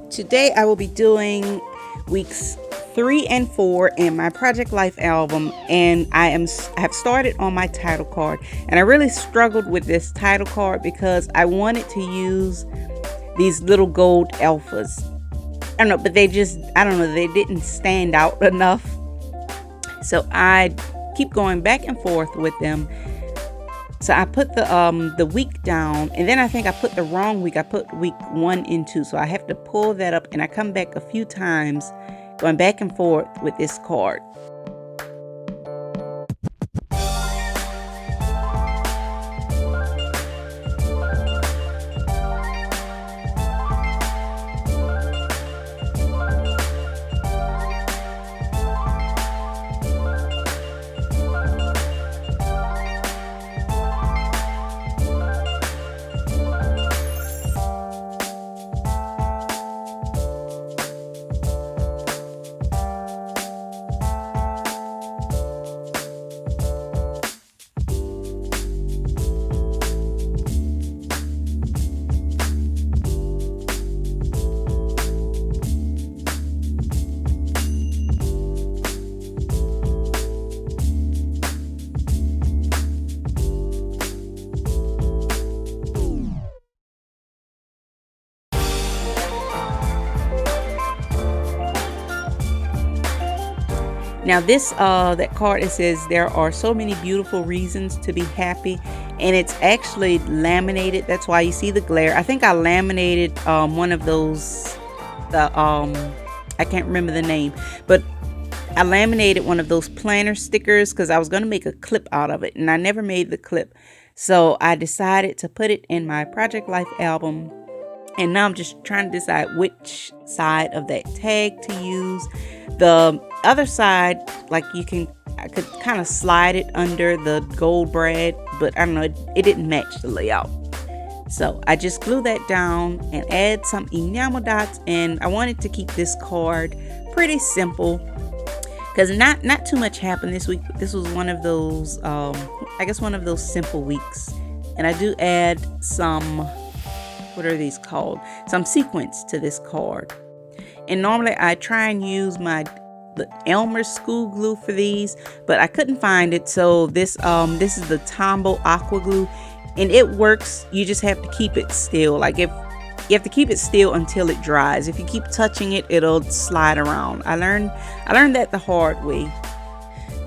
Today I will be doing weeks 3 and 4 in my Project Life album, and I have started on my title card. And I really struggled with this title card because I wanted to use these little gold alphas. I don't know, but I don't know, they didn't stand out enough. So I keep going back and forth with them. So I put the week down, and then I think I put the wrong week. I put week 1 and 2. So I have to pull that up, and I come back a few times going back and forth with this card. Now this that card, it says there are so many beautiful reasons to be happy, and it's actually laminated. That's why you see the glare. I think I laminated one of those, I can't remember the name, but I laminated one of those planner stickers because I was going to make a clip out of it, and I never made the clip. So I decided to put it in my Project Life album, and now I'm just trying to decide which side of that tag to use. The other side, like I could kind of slide it under the gold brad, but I don't know, it didn't match the layout. So I just glue that down and add some enamel dots, and I wanted to keep this card pretty simple because not too much happened this week. This was one of those, I guess one of those simple weeks. And I do add some, what are these called? Some sequins to this card. And normally I try and use the Elmer school glue for these, but I couldn't find it. So this is the Tombow aqua glue, and it works. You just have to keep it still. Like, if you have to keep it still until it dries. If you keep touching it, it'll slide around. I learned that the hard way.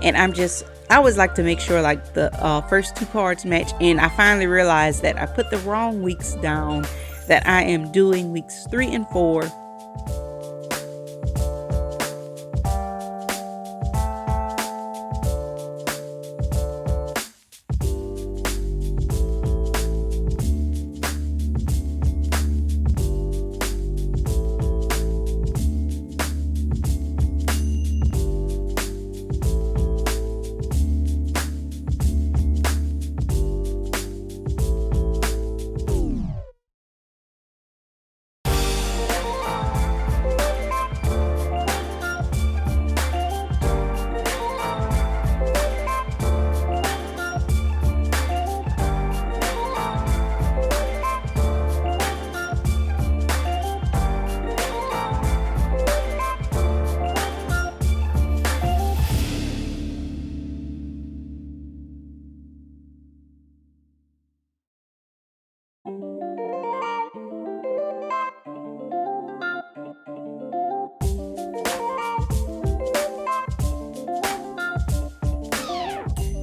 And I always like to make sure like the first 2 cards match, and I finally realized that I put the wrong weeks down, that I am doing weeks 3 and 4.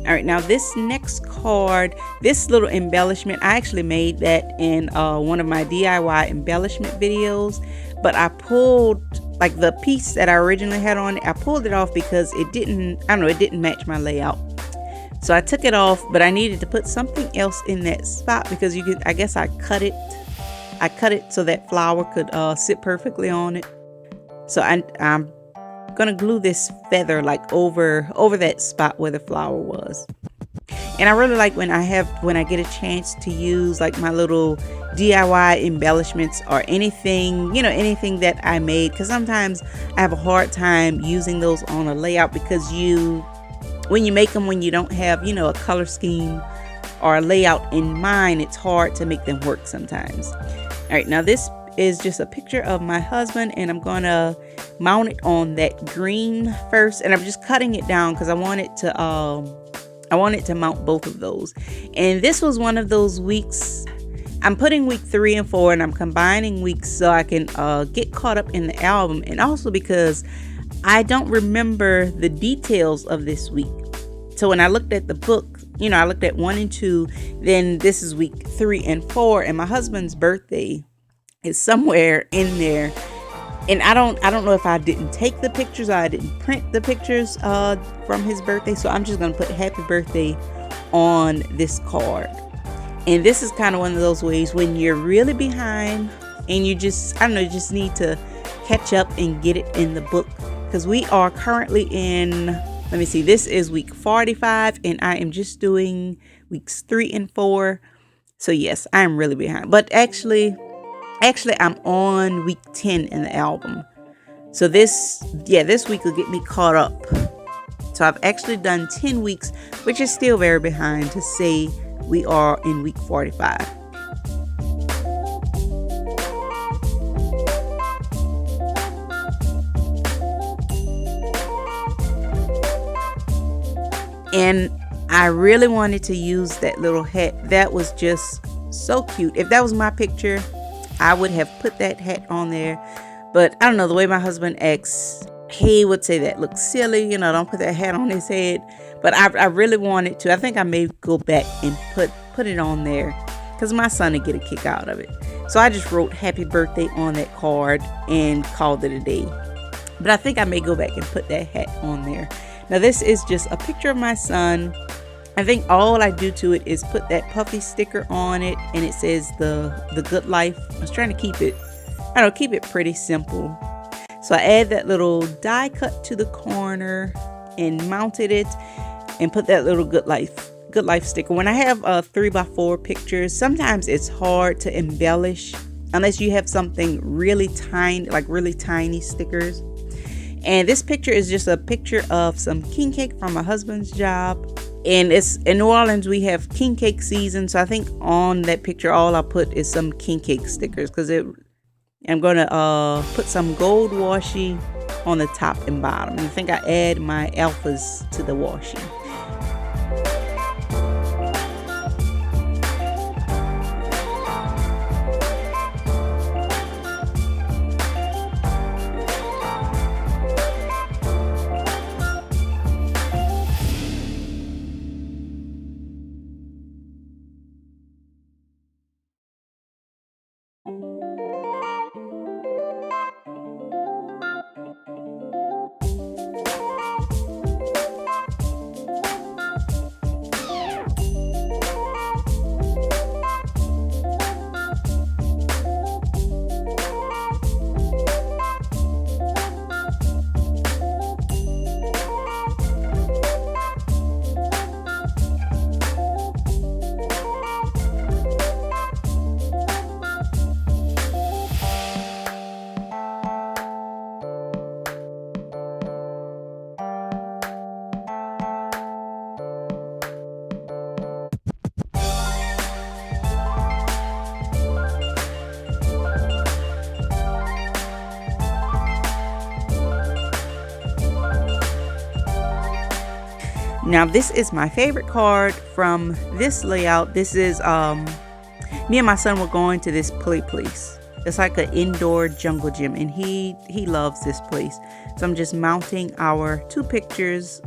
All right, now this next card, this little embellishment, I actually made that in one of my DIY embellishment videos, but I pulled like the piece that I originally had on it. I pulled it off because it didn't match my layout. So I took it off, but I needed to put something else in that spot because I guess I cut it so that flower could sit perfectly on it. So I'm gonna glue this feather like over that spot where the flower was. And I really like when I get a chance to use like my little DIY embellishments or anything that I made, because sometimes I have a hard time using those on a layout because when you make them when you don't have a color scheme are laid out in mine, it's hard to make them work sometimes. All right, now this is just a picture of my husband, and I'm gonna mount it on that green first, and I'm just cutting it down because I want it to mount both of those. And this was one of those weeks. I'm putting week 3 and 4, and I'm combining weeks so I can get caught up in the album, and also because I don't remember the details of this week. So when I looked at the book, I looked at 1 and 2, then this is week 3 and 4, and my husband's birthday is somewhere in there. And I don't know if I didn't take the pictures or I didn't print the pictures from his birthday. So I'm just going to put happy birthday on this card. And this is kind of one of those ways when you're really behind and you just need to catch up and get it in the book. Because we are currently in, let me see, this is week 45 and I am just doing weeks 3 and 4. So yes, I'm really behind. But actually I'm on week 10 in the album. So this week will get me caught up. So I've actually done 10 weeks, which is still very behind to say we are in week 45. And I really wanted to use that little hat. That was just so cute. If that was my picture, I would have put that hat on there. But I don't know, the way my husband acts, he would say that looks silly, don't put that hat on his head. But I really wanted to. I think I may go back and put it on there because my son would get a kick out of it. So I just wrote happy birthday on that card and called it a day. But I think I may go back and put that hat on there. Now this is just a picture of my son. I think all I do to it is put that puffy sticker on it, and it says the good life. I was trying to keep it pretty simple. So I add that little die cut to the corner and mounted it and put that little good life sticker. When I have 3x4 pictures, sometimes it's hard to embellish unless you have something really tiny, like really tiny stickers. And this picture is just a picture of some king cake from my husband's job. And it's in New Orleans, we have king cake season. So I think on that picture, all I put is some king cake stickers because I'm going to put some gold washi on the top and bottom. And I think I add my alphas to the washi. Now this is my favorite card from this layout. This is me and my son were going to this play place. It's like an indoor jungle gym, and he loves this place. So I'm just mounting our 2 pictures,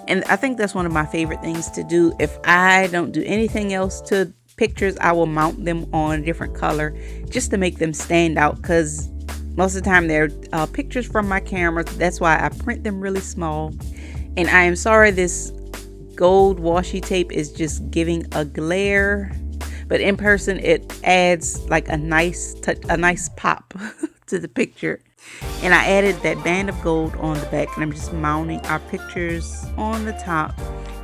and I think that's one of my favorite things to do. If I don't do anything else to pictures, I will mount them on a different color just to make them stand out, because most of the time they're pictures from my camera. That's why I print them really small. And I am sorry, this gold washi tape is just giving a glare, but in person it adds like a nice touch, a nice pop to the picture. And I added that band of gold on the back, and I'm just mounting our pictures on the top.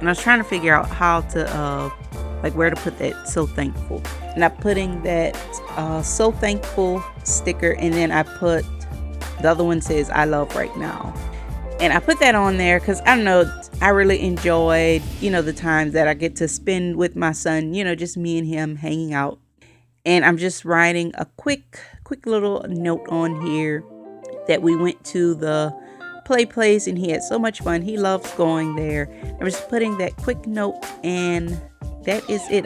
And I was trying to figure out how to like where to put that so thankful, and I'm putting that so thankful sticker, and then I put the other one says I love right now. And I put that on there because I don't know, I really enjoyed, the times that I get to spend with my son, just me and him hanging out. And I'm just writing a quick little note on here that we went to the play place and he had so much fun. He loves going there. I was putting that quick note, and that is it.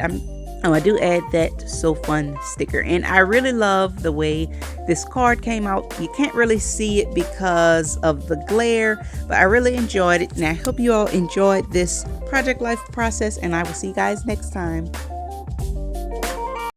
I do add that "so fun" sticker, and I really love the way this card came out. You can't really see it because of the glare, but I really enjoyed it, and I hope you all enjoyed this Project Life process, and I will see you guys next time.